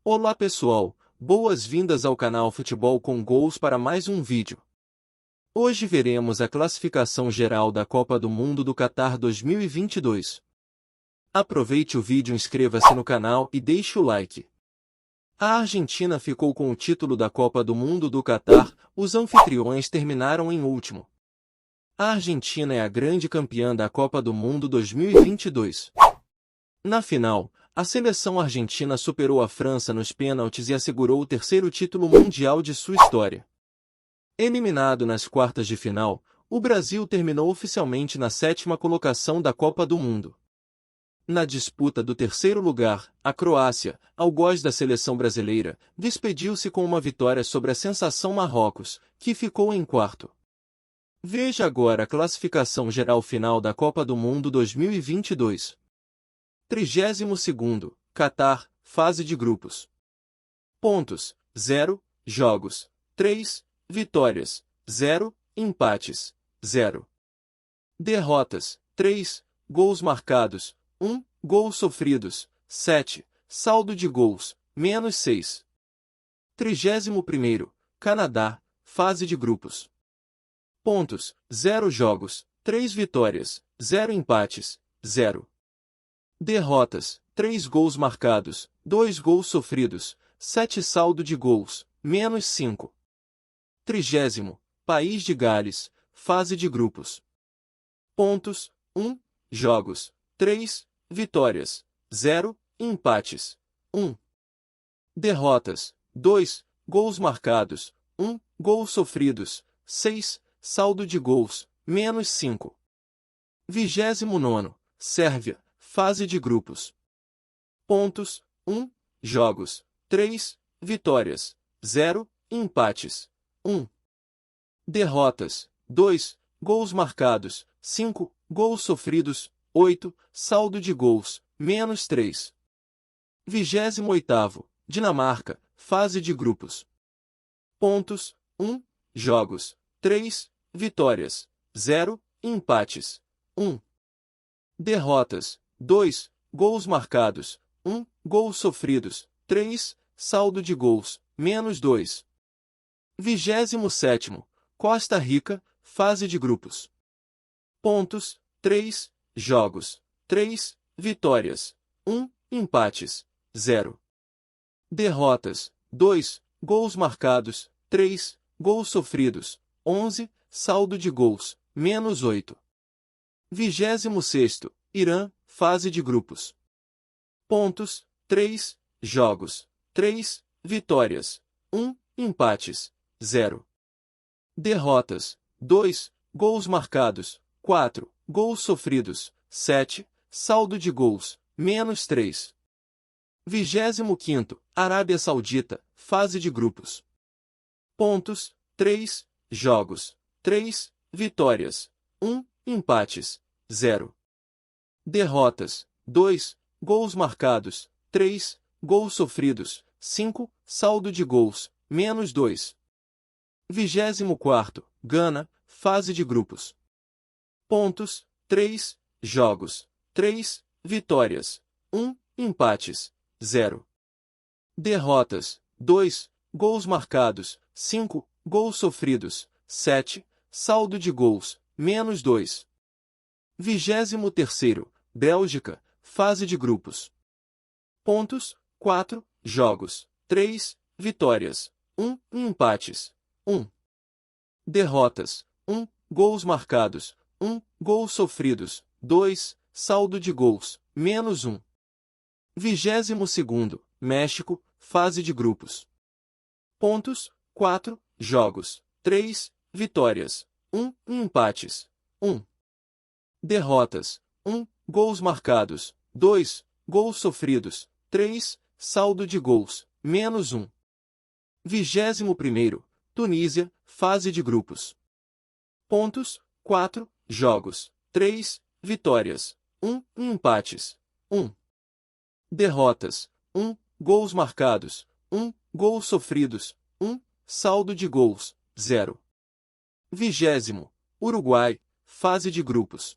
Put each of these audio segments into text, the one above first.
Olá pessoal, boas-vindas ao canal Futebol com Gols para mais um vídeo. Hoje veremos a classificação geral da Copa do Mundo do Catar 2022. Aproveite o vídeo, inscreva-se no canal e deixe o like. A Argentina ficou com o título da Copa do Mundo do Catar, os anfitriões terminaram em último. A Argentina é a grande campeã da Copa do Mundo 2022. Na final, a seleção argentina superou a França nos pênaltis e assegurou o terceiro título mundial de sua história. Eliminado nas quartas de final, o Brasil terminou oficialmente na sétima colocação da Copa do Mundo. Na disputa do terceiro lugar, a Croácia, algoz da seleção brasileira, despediu-se com uma vitória sobre a sensação Marrocos, que ficou em quarto. Veja agora a classificação geral final da Copa do Mundo 2022. 32º, Catar, fase de grupos. Pontos: 0, jogos, 3, vitórias, 0, empates, 0. Derrotas, 3, gols marcados, 1, gols sofridos, 7, saldo de gols, menos 6. 31º, Canadá, fase de grupos. Pontos: 0 jogos, 3 vitórias, 0 empates, 0. Derrotas, 3 gols marcados, 2 gols sofridos, 7 saldo de gols, menos 5. 30º, País de Gales, fase de grupos. Pontos: 1, jogos, 3, vitórias, 0, empates, 1. Derrotas, 2, gols marcados, 1, gols sofridos, 6, saldo de gols, menos 5. 29º, Sérvia, fase de grupos. Pontos: 1, jogos, 3, vitórias, 0, empates, 1. Derrotas, 2, gols marcados, 5, gols sofridos, 8, saldo de gols, menos 3. 28º, Dinamarca, fase de grupos. Pontos: 1, jogos, 3, vitórias, 0, empates, 1. Derrotas, 2, gols marcados, 1, gols sofridos, 3, saldo de gols, menos 2. 27º, Costa Rica, fase de grupos. Pontos: 3, jogos, 3, vitórias, 1, empates, 0. Derrotas, 2, gols marcados, 3, gols sofridos, 11, saldo de gols, menos 8. 26º, Irã, fase de grupos. Pontos: 3, jogos, 3, vitórias, 1, empates, 0. Derrotas, 2, gols marcados, 4, gols sofridos, 7, saldo de gols, menos 3. 25º, Arábia Saudita, fase de grupos. Pontos: 3, jogos, 3, vitórias, 1, empates, 0. Derrotas, 2, gols marcados, 3, gols sofridos, 5, saldo de gols, menos 2. 24º, Gana, fase de grupos. Pontos: 3, jogos, 3, vitórias, 1, empates, 0. Derrotas, 2, gols marcados, 5, gols sofridos, 7, saldo de gols, menos 2. 23º, Bélgica, fase de grupos. Pontos: 4, jogos, 3, vitórias, 1, empates, 1. Derrotas, 1, gols marcados, 1, gols sofridos, 2, saldo de gols, menos 1. 22º, México, fase de grupos. Pontos: 4, jogos, 3, vitórias, 1, empates, 1. Derrotas, 1, gols marcados, 2, gols sofridos, 3, saldo de gols, menos 1. 21º, Tunísia, fase de grupos. Pontos: 4, jogos, 3, vitórias, 1, empates, 1. Derrotas, 1, gols marcados, 1, gols sofridos, 1, saldo de gols, 0. 20º, Uruguai, fase de grupos.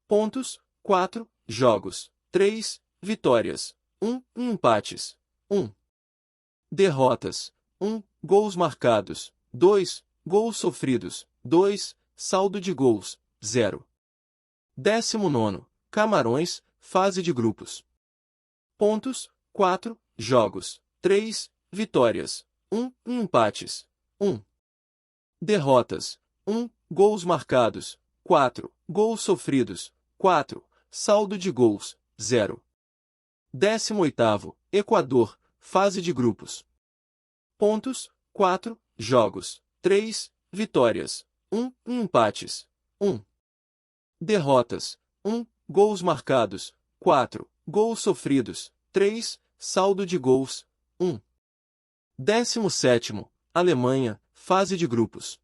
Pontos: 4, jogos, 3, vitórias, 1, empates, 1. derrotas, 1, gols marcados, 2, gols sofridos, 2, saldo de gols, 0. 19º, Camarões, fase de grupos. Pontos, 4, jogos, 3, vitórias, 1, empates, 1. Derrotas, 1, gols marcados, 4, gols sofridos, 4, saldo de gols, 0. 18º, Equador, fase de grupos. Pontos, 4, jogos, 3, vitórias, 1, empates, 1. Derrotas, 1, gols marcados, 4, gols sofridos, 3, saldo de gols, 1. 17º, Alemanha, fase de grupos.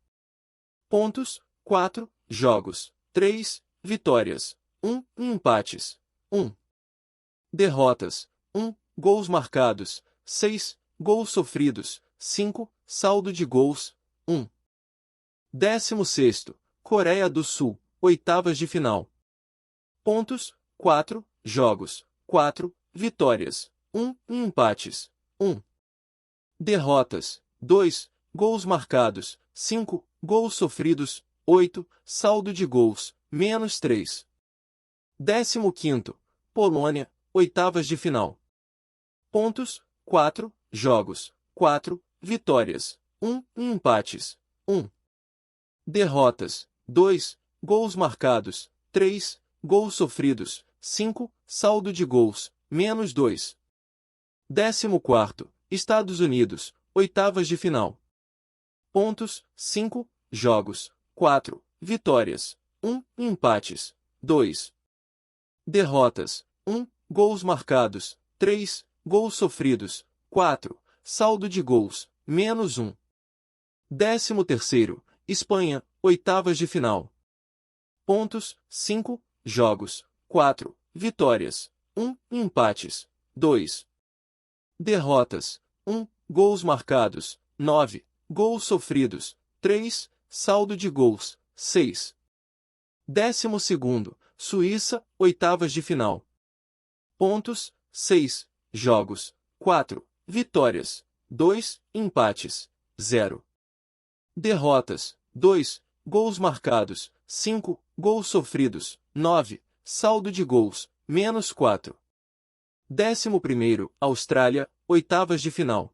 Pontos, 4, jogos, 3, vitórias, 1, empates, 1. Derrotas, 1, gols marcados, 6, gols sofridos, 5, saldo de gols, 1. 16º, Coreia do Sul, oitavas de final. Pontos, 4, jogos, 4, vitórias, 1, empates, 1. Derrotas, 2, gols marcados, 5, gols sofridos, 8, saldo de gols, menos 3. 15º, Polônia, oitavas de final. Pontos, 4, jogos, 4, vitórias, 1, empates, 1. Derrotas, 2, gols marcados, 3, gols sofridos, 5, saldo de gols, menos 2. 14º, Estados Unidos, oitavas de final. Pontos, 5, jogos, 4, vitórias, 1, empates, 2. Derrotas, 1, gols marcados, 3, gols sofridos, 4, saldo de gols, menos 1. 13º, Espanha, oitavas de final. Pontos, 5, jogos, 4, vitórias, 1, empates, 2. Derrotas, 1, gols marcados, 9, gols sofridos, 3, saldo de gols, 6. 12º, Suíça, oitavas de final. Pontos, 6, jogos, 4, vitórias, 2, empates, 0. Derrotas, 2, gols marcados, 5, gols sofridos, 9, saldo de gols, menos 4. 11º, Austrália, oitavas de final.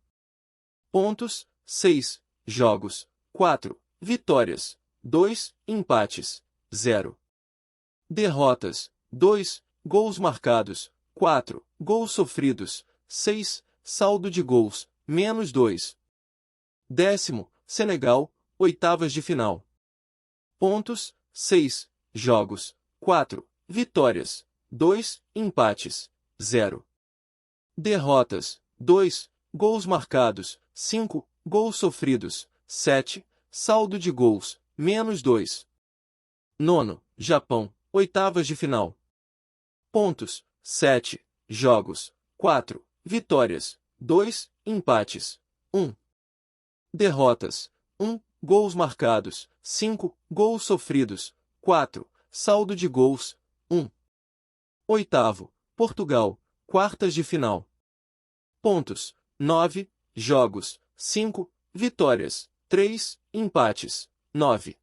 Pontos, 6, jogos, 4, vitórias, 2, empates, 0. Derrotas, 2, gols marcados, 4, gols sofridos, 6, saldo de gols, menos 2. 10º, Senegal, oitavas de final. Pontos, 6, jogos, 4, vitórias, 2, empates, 0. Derrotas, 2, gols marcados, 5, gols sofridos, 7, saldo de gols, menos 2. 9º, Japão, oitavas de final. Pontos, 7, jogos, 4, vitórias, 2, empates, 1. Derrotas, 1, gols marcados, 5, gols sofridos, 4, saldo de gols, 1. 8º, Portugal, quartas de final. Pontos, 9, jogos, 5, vitórias, 3, empates, 9.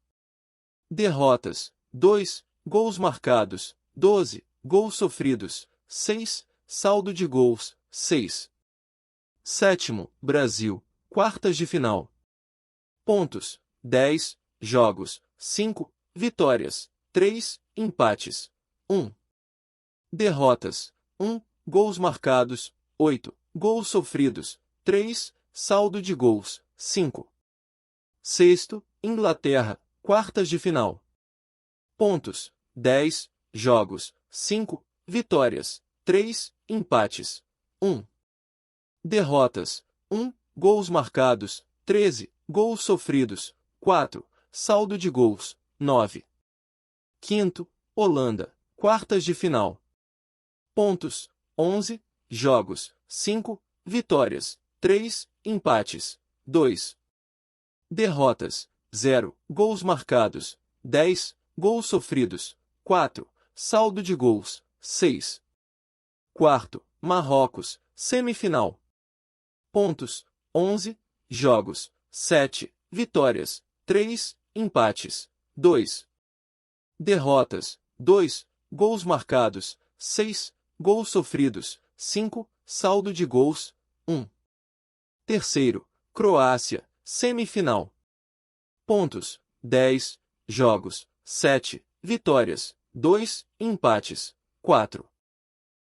Derrotas, 2, gols marcados, 12, gols sofridos, 6, saldo de gols, 6. 7º, Brasil, quartas de final. Pontos, 10, jogos, 5, vitórias, 3, empates, 1. Derrotas, 1, gols marcados, 8, gols sofridos, 3, saldo de gols, 5. 6º, Inglaterra, quartas de final. Pontos, 10, jogos, 5, vitórias, 3, empates, 1. Derrotas, 1, gols marcados, 13, gols sofridos, 4, saldo de gols, 9. 5º, Holanda, quartas de final. Pontos, 11, jogos, 5, vitórias, 3, empates, 2. Derrotas, 0, gols marcados, 10, gols sofridos, 4, saldo de gols, 6. 4º, Marrocos, semifinal. Pontos, 11 jogos, 7 vitórias, 3 empates, 2 derrotas, 2 gols marcados, 6 gols sofridos, 5 saldo de gols, 1. Terceiro, Croácia, semifinal. Pontos: 10 jogos, 7 vitórias, 2 empates, 4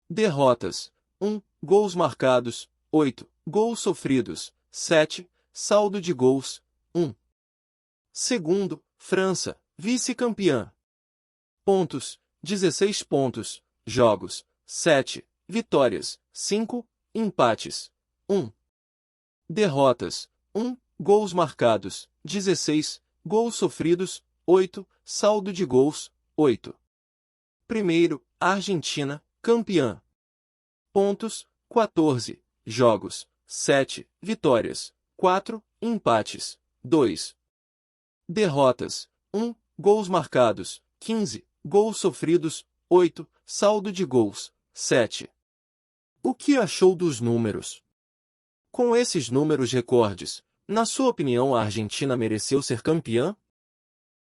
derrotas, 1 gols marcados, 8 gols sofridos, 7 saldo de gols, 1. Segundo, França, vice-campeã. Pontos: 16 pontos, jogos, 7 vitórias, 5 empates, 1 derrotas, 1 gols marcados, 16 gols sofridos, 8 saldo de gols, 8. Primeiro, Argentina, campeã. Pontos: 14 jogos, 7 vitórias, 4 empates, 2 derrotas, 1 gols marcados, 15 gols sofridos, 8 saldo de gols, 7. O que achou dos números? Com esses números recordes, na sua opinião a Argentina mereceu ser campeã?